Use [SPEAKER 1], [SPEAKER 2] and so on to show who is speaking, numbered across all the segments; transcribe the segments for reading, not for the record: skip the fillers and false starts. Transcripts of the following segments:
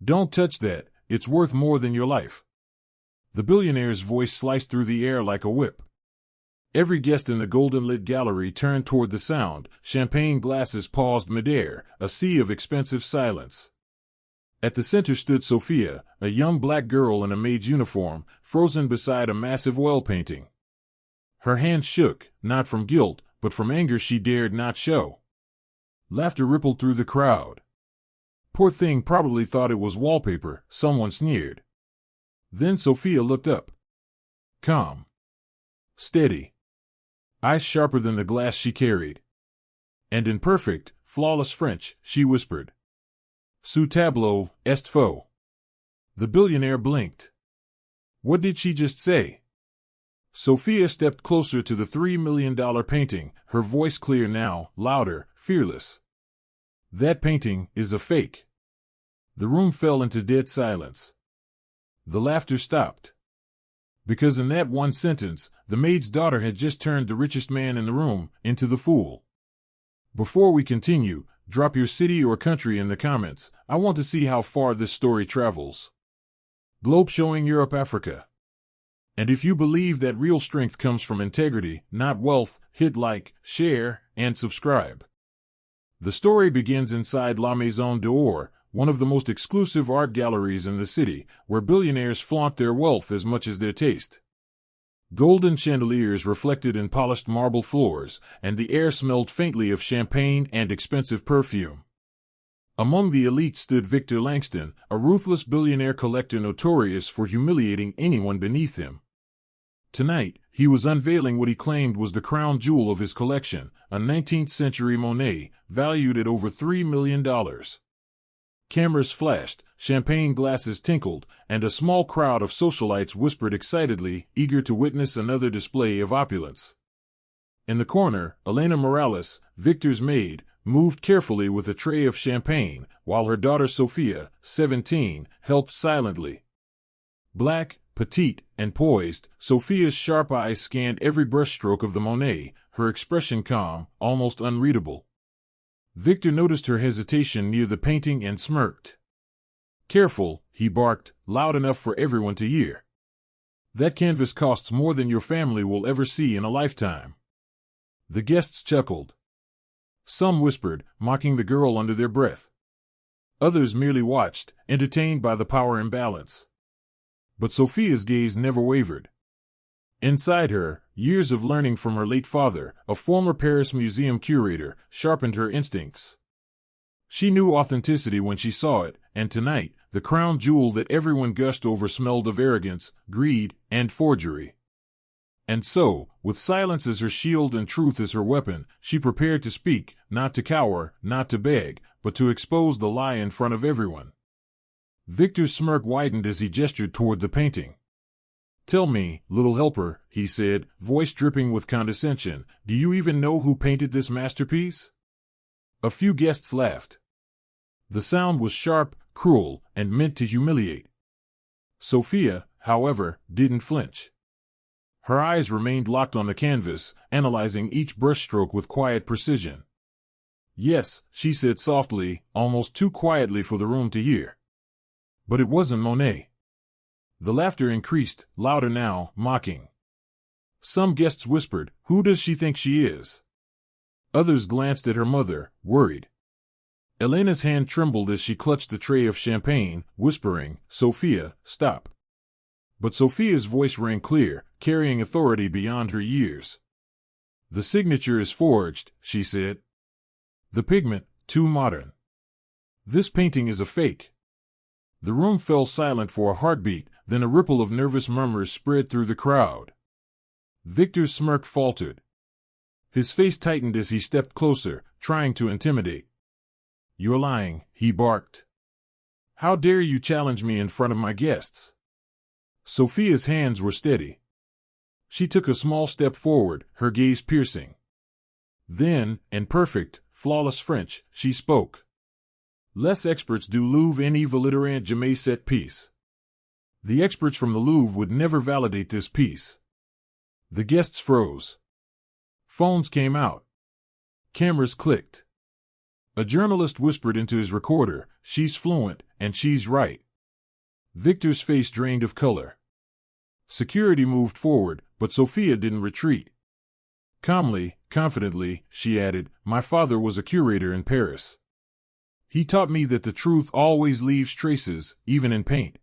[SPEAKER 1] Don't touch that, it's worth more than your life. The billionaire's voice sliced through the air like a whip. Every guest in the golden-lit gallery turned toward the sound, champagne glasses paused midair, a sea of expensive silence. At the center stood Sophia, a young black girl in a maid's uniform, frozen beside a massive oil painting. Her hands shook, not from guilt, but from anger she dared not show. Laughter rippled through the crowd. Poor thing probably thought it was wallpaper, someone sneered. Then Sophia looked up. Calm. Steady. Eyes sharper than the glass she carried. And in perfect, flawless French, she whispered, "Ce tableau est faux." The billionaire blinked. What did she just say? Sophia stepped closer to the $3 million painting, her voice clear now, louder, fearless. That painting is a fake. The room fell into dead silence. The laughter stopped. Because in that one sentence, the maid's daughter had just turned the richest man in the room into the fool. Before we continue, drop your city or country in the comments. I want to see how far this story travels. Globe showing Europe, Africa. And if you believe that real strength comes from integrity, not wealth, hit like, share, and subscribe. The story begins inside La Maison d'Or, one of the most exclusive art galleries in the city, where billionaires flaunt their wealth as much as their taste. Golden chandeliers reflected in polished marble floors, and the air smelled faintly of champagne and expensive perfume. Among the elite stood Victor Langston, a ruthless billionaire collector notorious for humiliating anyone beneath him. Tonight, he was unveiling what he claimed was the crown jewel of his collection, a 19th-century Monet, valued at over $3 million. Cameras flashed, champagne glasses tinkled, and a small crowd of socialites whispered excitedly, eager to witness another display of opulence. In the corner, Elena Morales, Victor's maid, moved carefully with a tray of champagne, while her daughter Sophia, 17, helped silently. Black, petite, and poised, Sophia's sharp eyes scanned every brushstroke of the Monet, her expression calm, almost unreadable. Victor noticed her hesitation near the painting and smirked. "Careful," he barked, loud enough for everyone to hear. "That canvas costs more than your family will ever see in a lifetime." The guests chuckled. Some whispered, mocking the girl under their breath. Others merely watched, entertained by the power imbalance. But Sophia's gaze never wavered. Inside her, years of learning from her late father, a former Paris museum curator, sharpened her instincts. She knew authenticity when she saw it, and tonight, the crown jewel that everyone gushed over smelled of arrogance, greed, and forgery. And so, with silence as her shield and truth as her weapon, she prepared to speak, not to cower, not to beg, but to expose the lie in front of everyone. Victor's smirk widened as he gestured toward the painting. "Tell me, little helper," he said, voice dripping with condescension, "do you even know who painted this masterpiece?" A few guests laughed. The sound was sharp, cruel, and meant to humiliate. Sophia, however, didn't flinch. Her eyes remained locked on the canvas, analyzing each brushstroke with quiet precision. "Yes," she said softly, almost too quietly for the room to hear. "But it wasn't Monet." The laughter increased, louder now, mocking. Some guests whispered, "Who does she think she is?" Others glanced at her mother, worried. Elena's hand trembled as she clutched the tray of champagne, whispering, "Sophia, stop." But Sophia's voice rang clear, carrying authority beyond her years. "The signature is forged," she said. "The pigment, too modern. This painting is a fake." The room fell silent for a heartbeat, then a ripple of nervous murmurs spread through the crowd. Victor's smirk faltered. His face tightened as he stepped closer, trying to intimidate. "You're lying," he barked. "How dare you challenge me in front of my guests?" Sophia's hands were steady. She took a small step forward, her gaze piercing. Then, in perfect, flawless French, she spoke. "Les experts du Louvre ne valideront jamais cette piece." The experts from the Louvre would never validate this piece. The guests froze. Phones came out. Cameras clicked. A journalist whispered into his recorder, "She's fluent, and she's right." Victor's face drained of color. Security moved forward, but Sophia didn't retreat. Calmly, confidently, she added, "My father was a curator in Paris. He taught me that the truth always leaves traces, even in paint."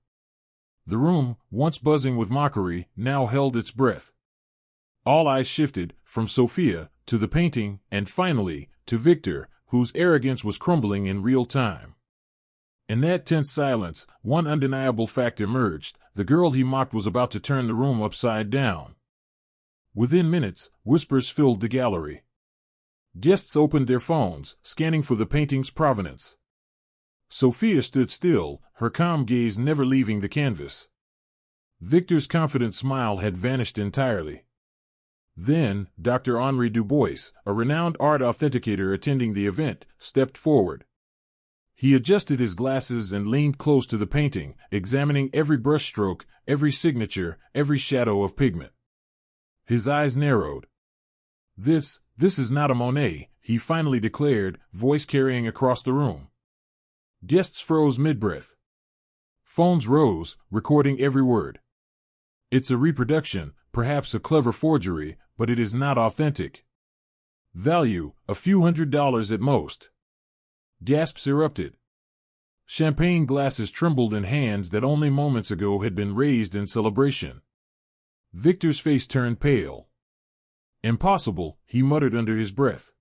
[SPEAKER 1] The room, once buzzing with mockery, now held its breath. All eyes shifted, from Sophia, to the painting, and finally, to Victor, whose arrogance was crumbling in real time. In that tense silence, one undeniable fact emerged: the girl he mocked was about to turn the room upside down. Within minutes, whispers filled the gallery. Guests opened their phones, scanning for the painting's provenance. Sophia stood still, her calm gaze never leaving the canvas. Victor's confident smile had vanished entirely. Then, Dr. Henri Dubois, a renowned art authenticator attending the event, stepped forward. He adjusted his glasses and leaned close to the painting, examining every brushstroke, every signature, every shadow of pigment. His eyes narrowed. This is not a Monet," he finally declared, voice carrying across the room. Guests froze mid-breath. Phones rose, recording every word. "It's a reproduction, perhaps a clever forgery, but it is not authentic. Value, a few $100s at most." Gasps erupted. Champagne glasses trembled in hands that only moments ago had been raised in celebration. Victor's face turned pale. "Impossible," he muttered under his breath.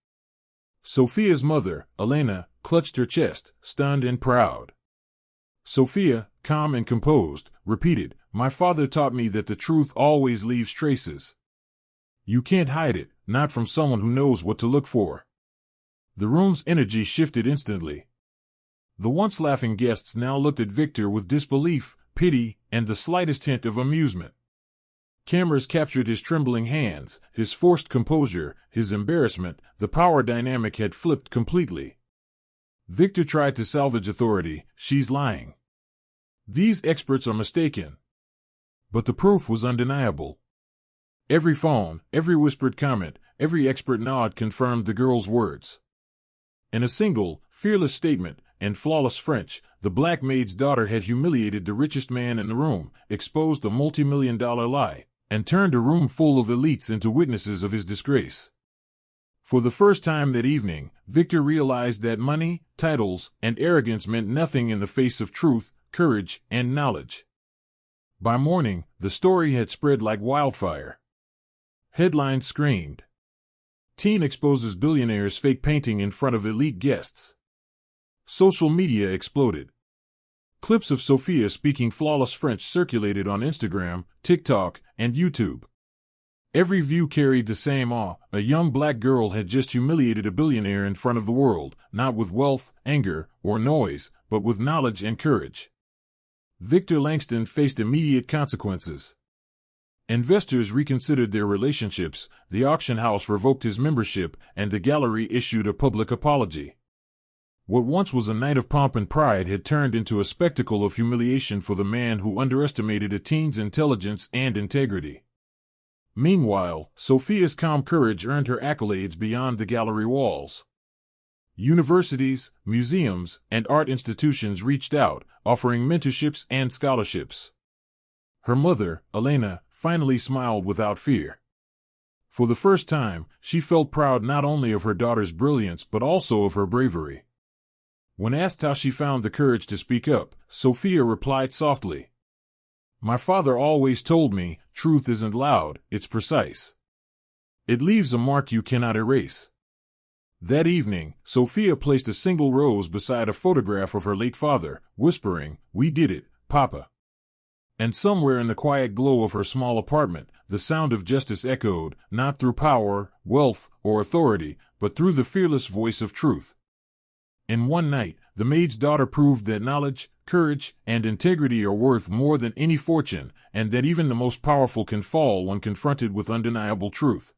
[SPEAKER 1] Sophia's mother, Elena, clutched her chest, stunned and proud. Sophia, calm and composed, repeated, "My father taught me that the truth always leaves traces. You can't hide it, not from someone who knows what to look for." The room's energy shifted instantly. The once laughing guests now looked at Victor with disbelief, pity, and the slightest hint of amusement. Cameras captured his trembling hands, his forced composure, his embarrassment. The power dynamic had flipped completely. Victor tried to salvage authority. "She's lying. These experts are mistaken." But the proof was undeniable. Every phone, every whispered comment, every expert nod confirmed the girl's words. In a single, fearless statement, in flawless French, the black maid's daughter had humiliated the richest man in the room, exposed a multi-million-dollar lie, and turned a room full of elites into witnesses of his disgrace. For the first time that evening, Victor realized that money, titles, and arrogance meant nothing in the face of truth, courage, and knowledge. By morning, the story had spread like wildfire. Headlines screamed, "Teen exposes billionaire's fake painting in front of elite guests." Social media exploded. Clips of Sophia speaking flawless French circulated on Instagram, TikTok, and YouTube. Every view carried the same awe: a young black girl had just humiliated a billionaire in front of the world, not with wealth, anger, or noise, but with knowledge and courage. Victor Langston faced immediate consequences. Investors reconsidered their relationships, the auction house revoked his membership, and the gallery issued a public apology. What once was a night of pomp and pride had turned into a spectacle of humiliation for the man who underestimated a teen's intelligence and integrity. Meanwhile, Sophia's calm courage earned her accolades beyond the gallery walls. Universities, museums, and art institutions reached out, offering mentorships and scholarships. Her mother, Elena, finally smiled without fear. For the first time, she felt proud not only of her daughter's brilliance but also of her bravery. When asked how she found the courage to speak up, Sophia replied softly, "My father always told me, truth isn't loud, it's precise. It leaves a mark you cannot erase." That evening, Sophia placed a single rose beside a photograph of her late father, whispering, "We did it, Papa." And somewhere in the quiet glow of her small apartment, the sound of justice echoed, not through power, wealth, or authority, but through the fearless voice of truth. In one night, the maid's daughter proved that knowledge, courage, and integrity are worth more than any fortune, and that even the most powerful can fall when confronted with undeniable truth.